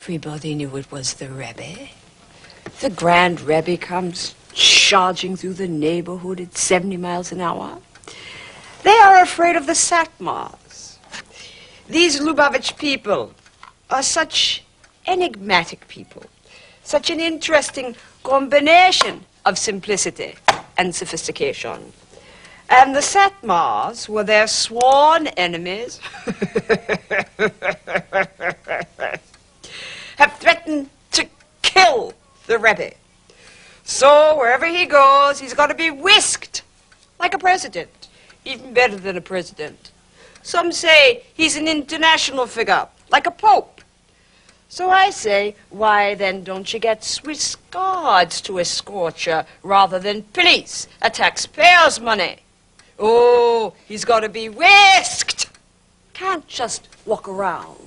Everybody knew it was the Rebbe. The Grand Rebbe comes charging through the neighborhood at 70 miles an hour. They are afraid of the Satmars. These Lubavitch people are such enigmatic people, such an interesting combination of simplicity and sophistication. And the Satmars were their sworn enemies, have threatened to kill the Rebbe. So wherever he goes, he's got to be whisked like a president, even better than a president. Some say he's an international figure, like a pope. So I say, why then don't you get Swiss guards to escort you rather than police, a taxpayer's money? Oh, he's got to be whisked. Can't just walk around.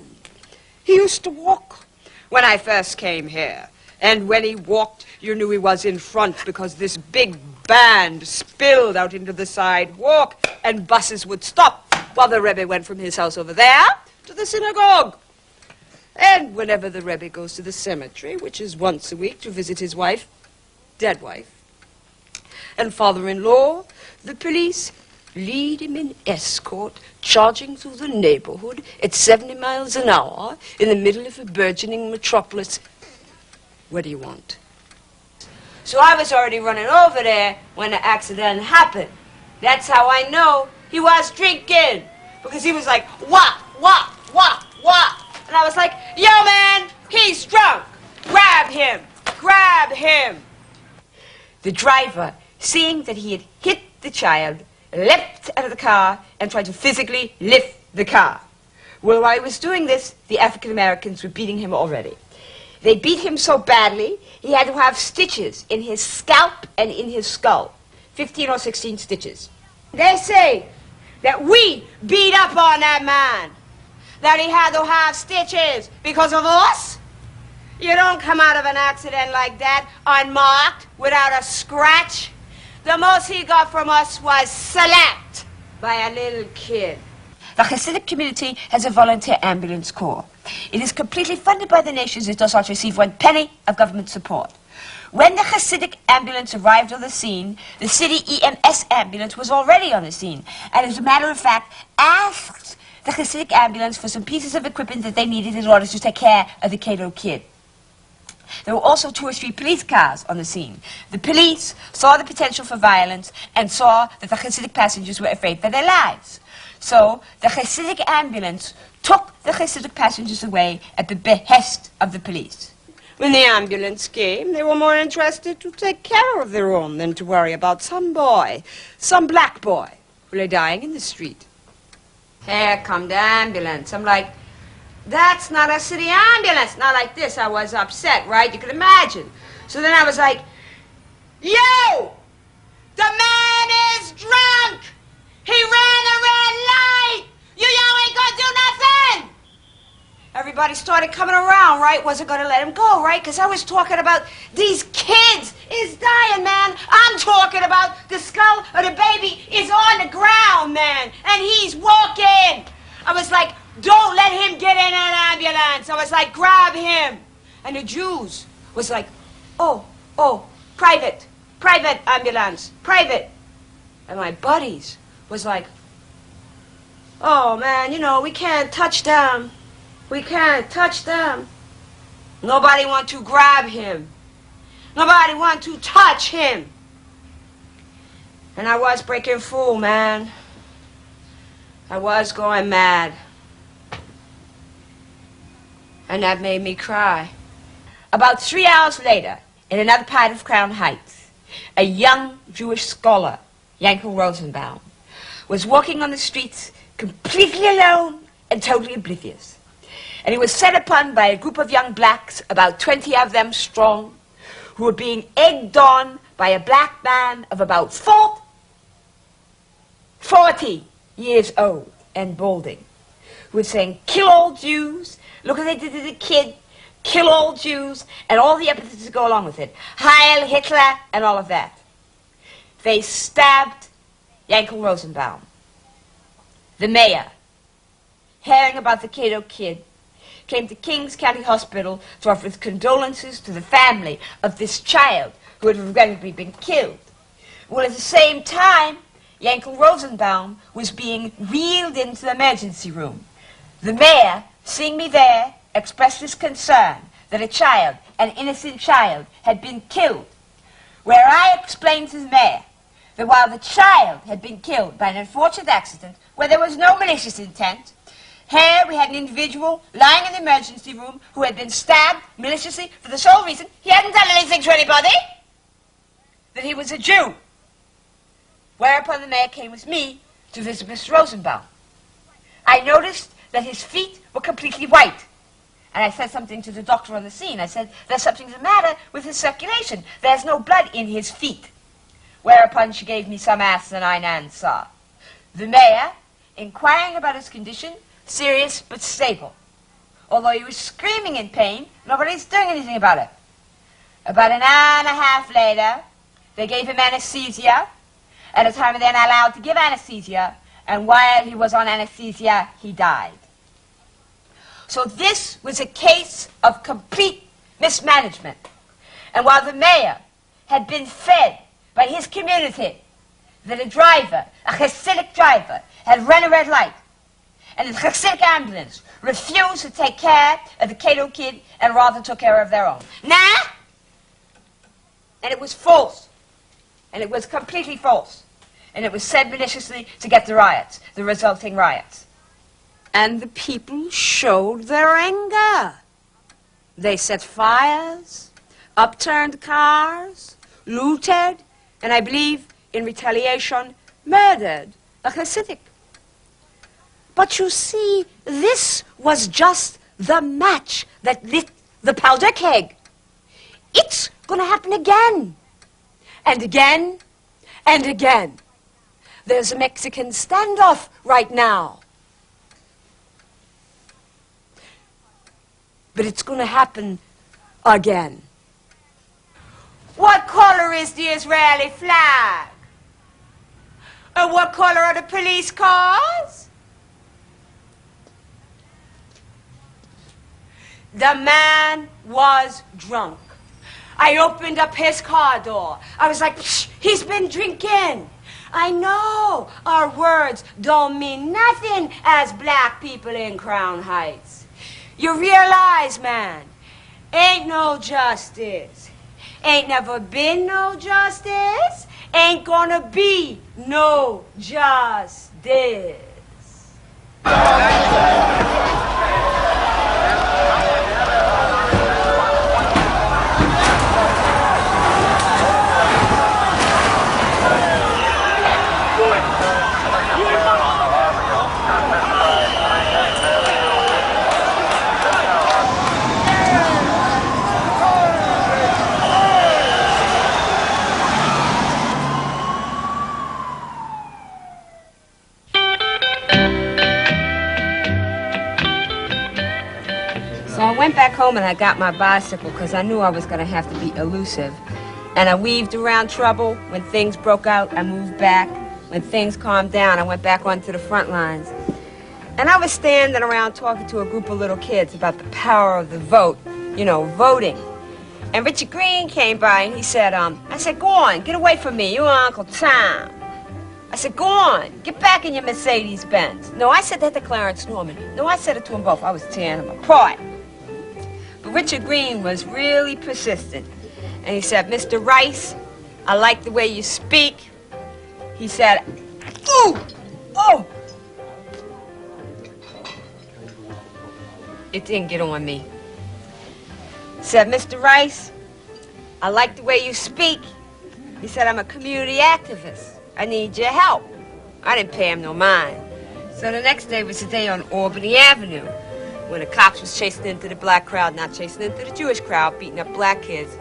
He used to walk when I first came here. And when he walked, you knew he was in front because this big band spilled out into the sidewalk and buses would stop while the Rebbe went from his house over there to the synagogue. And whenever the Rebbe goes to the cemetery, which is once a week to visit his wife, dead wife, and father-in-law, the police lead him in escort, charging through the neighborhood at 70 miles an hour in the middle of a burgeoning metropolis. What do you want? So I was already running over there when the accident happened. That's how I know he was drinking. Because he was like, wah, wah, wah, wah. And I was like, yo, man, he's drunk. Grab him. Grab him. The driver, seeing that he had hit the child, leapt out of the car and tried to physically lift the car. Well, while he was doing this, the African Americans were beating him already. They beat him so badly, he had to have stitches in his scalp and in his skull. 15 or 16 stitches. They say that we beat up on that man, that he had to have stitches because of us. You don't come out of an accident like that unmarked, without a scratch. The most he got from us was slapped by a little kid. The Hasidic community has a volunteer ambulance corps. It is completely funded by the nations. It does not receive 1 penny of government support. When the Hasidic ambulance arrived on the scene, the city EMS ambulance was already on the scene, and as a matter of fact, asked the Hasidic ambulance for some pieces of equipment that they needed in order to take care of the Cato kid. There were also 2 or 3 police cars on the scene. The police saw the potential for violence and saw that the Hasidic passengers were afraid for their lives. So the Hasidic ambulance took the Hasidic passengers away at the behest of the police. When the ambulance came, they were more interested to take care of their own than to worry about some boy, some black boy, who lay dying in the street. Here come the ambulance. I'm like, that's not a city ambulance. Not like this. I was upset, right? You can imagine. So then I was like, yo! The man is drunk! He ran a red light! You ain't gonna do nothing! Everybody started coming around, right? Wasn't gonna let him go, right? Because I was talking about these kids is dying, man. I'm talking about the skull of the baby is on the ground, man. And he's walking. I was like, don't let him get in an ambulance. I was like, grab him. And the Jews was like, oh, private ambulance, private. And my buddies was like, oh, man, you know, we can't touch them. We can't touch them. Nobody want to grab him. Nobody want to touch him. And I was breaking full, man. I was going mad. And that made me cry. About 3 hours later, in another part of Crown Heights, a young Jewish scholar, Yankel Rosenbaum, was walking on the streets completely alone and totally oblivious. And he was set upon by a group of young blacks, about 20 of them strong, who were being egged on by a black man of about 40 years old and balding, who was saying, kill all Jews, look what they did to the kid, kill all Jews, and all the epithets that go along with it. Heil Hitler, and all of that. They stabbed Yankel Rosenbaum. The mayor, hearing about the Cato kid, came to Kings County Hospital to offer his condolences to the family of this child who had regrettably been killed. Well, at the same time, Yankel Rosenbaum was being wheeled into the emergency room. The mayor, seeing me there, expressed his concern that a child, an innocent child, had been killed, where I explained to the mayor that while the child had been killed by an unfortunate accident where there was no malicious intent, here we had an individual lying in the emergency room who had been stabbed maliciously for the sole reason he hadn't done anything to anybody, that he was a Jew. Whereupon the mayor came with me to visit Mr. Rosenbaum. I noticed that his feet were completely white. And I said something to the doctor on the scene. I said, there's something the matter with his circulation. There's no blood in his feet. Whereupon she gave me some asinine answer. The mayor, inquiring about his condition, serious but stable. Although he was screaming in pain, nobody's doing anything about it. About an hour and a half later, they gave him anesthesia. At a time they're not allowed to give anesthesia, and while he was on anesthesia, he died. So this was a case of complete mismanagement. And while the mayor had been fed by his community that a driver, a Hasidic driver, had run a red light, and the Hasidic ambulance refused to take care of the Cato kid and rather took care of their own. Nah! And it was false. And it was completely false. And it was said maliciously to get the riots, the resulting riots. And the people showed their anger. They set fires, upturned cars, looted, and I believe, in retaliation, murdered a Hasidic. But you see, this was just the match that lit the powder keg. It's going to happen again, and again, and again. There's a Mexican standoff right now. But it's going to happen again. What color is the Israeli flag? And what color are the police cars? The man was drunk. I opened up his car door. I was like, psh, he's been drinking. I know our words don't mean nothing as black people in Crown Heights. You realize, man, ain't no justice. Ain't never been no justice. Ain't gonna be no justice. I went back home and I got my bicycle because I knew I was going to have to be elusive. And I weaved around trouble. When things broke out, I moved back. When things calmed down, I went back onto the front lines. And I was standing around talking to a group of little kids about the power of the vote, you know, voting. And Richard Green came by and he said, I said, go on, get away from me, you and Uncle Tom. I said, go on, get back in your Mercedes-Benz. No, I said that to Clarence Norman. No, I said it to them both. I was tearing them apart. But Richard Green was really persistent. And he said, Mr. Rice, I like the way you speak. He said, ooh, oh. It didn't get on me. He said, Mr. Rice, I like the way you speak. He said, I'm a community activist. I need your help. I didn't pay him no mind. So the next day was the day on Albany Avenue, when the cops was chasing into the black crowd, not chasing into the Jewish crowd, beating up black kids.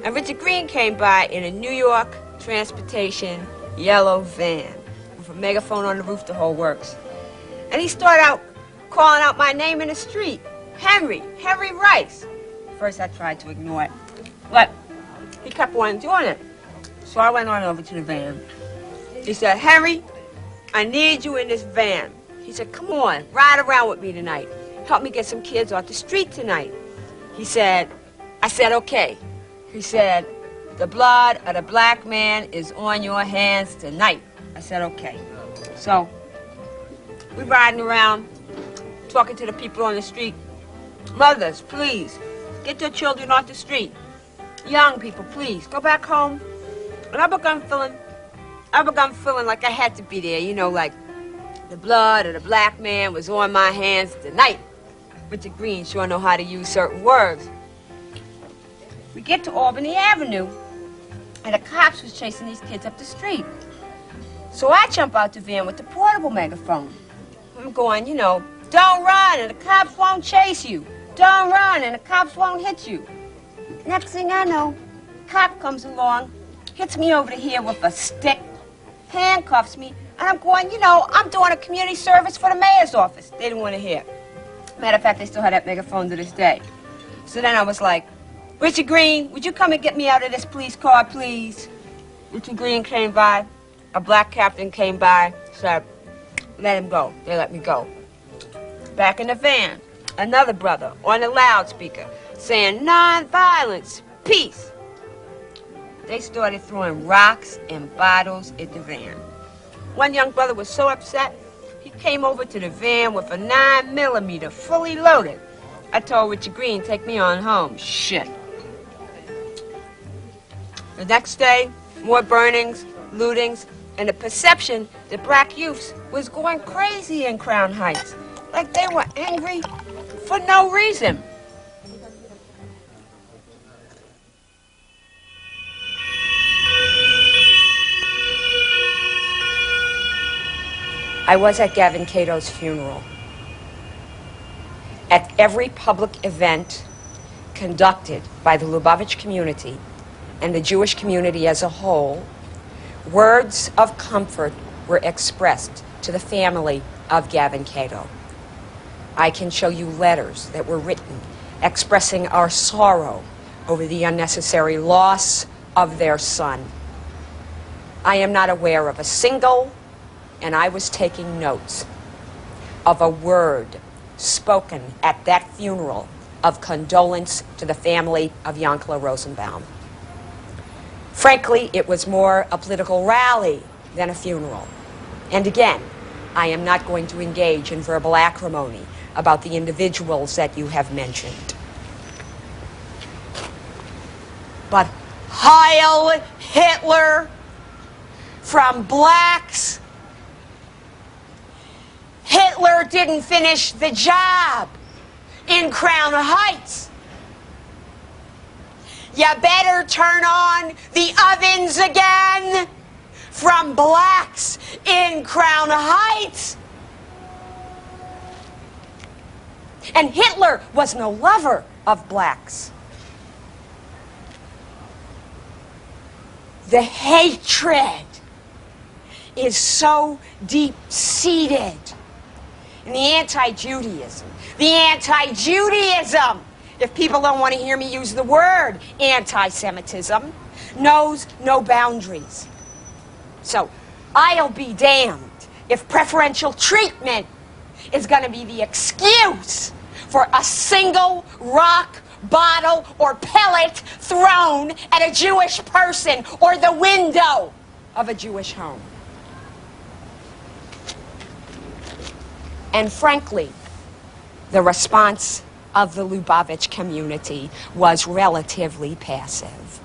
And Richard Green came by in a New York transportation yellow van with a megaphone on the roof, the whole works. And he started out calling out my name in the street, Henry Rice. First I tried to ignore it, but he kept on doing it. So I went on over to the van. He said, Henry, I need you in this van. He said, come on, ride around with me tonight. help me get some kids off the street tonight. He said, I said, okay. He said, the blood of the black man is on your hands tonight. I said, okay. So, we riding around, talking to the people on the street. Mothers, please, get your children off the street. Young people, please, go back home. And I begun feeling like I had to be there, you know, like the blood of the black man was on my hands tonight. Richard Green sure know how to use certain words. We get to Albany Avenue, and the cops was chasing these kids up the street. So I jump out the van with the portable megaphone. I'm going, you know, don't run and the cops won't chase you. Don't run and the cops won't hit you. Next thing I know, cop comes along, hits me over the head with a stick, handcuffs me, and I'm going, you know, I'm doing a community service for the mayor's office. They didn't want to hear. Matter of fact, they still have that megaphone to this day. So then I was like, Richard Green, would you come and get me out of this police car, please? Richard Green came by. A black captain came by, said, let him go. They let me go. Back in the van, another brother on the loudspeaker saying, non-violence, peace. They started throwing rocks and bottles at the van. One young brother was so upset, he came over to the van with a 9mm fully loaded. I told Richard Green, take me on home. Shit. The next day, more burnings, lootings, and the perception that black youths was going crazy in Crown Heights. Like they were angry for no reason. I was at Gavin Cato's funeral. At every public event conducted by the Lubavitch community and the Jewish community as a whole, words of comfort were expressed to the family of Gavin Cato. I can show you letters that were written expressing our sorrow over the unnecessary loss of their son. I am not aware of a single, and I was taking notes, of a word spoken at that funeral of condolence to the family of Yankala Rosenbaum. Frankly, it was more a political rally than a funeral. And again, I am not going to engage in verbal acrimony about the individuals that you have mentioned. But Heil Hitler from blacks. Hitler didn't finish the job in Crown Heights. You better turn on the ovens again from blacks in Crown Heights. And Hitler was no lover of blacks. The hatred is so deep-seated in the anti-Judaism. The anti-Judaism, if people don't want to hear me use the word anti-Semitism, knows no boundaries. So I'll be damned if preferential treatment is going to be the excuse for a single rock, bottle, or pellet thrown at a Jewish person or the window of a Jewish home. And frankly, the response of the Lubavitch community was relatively passive.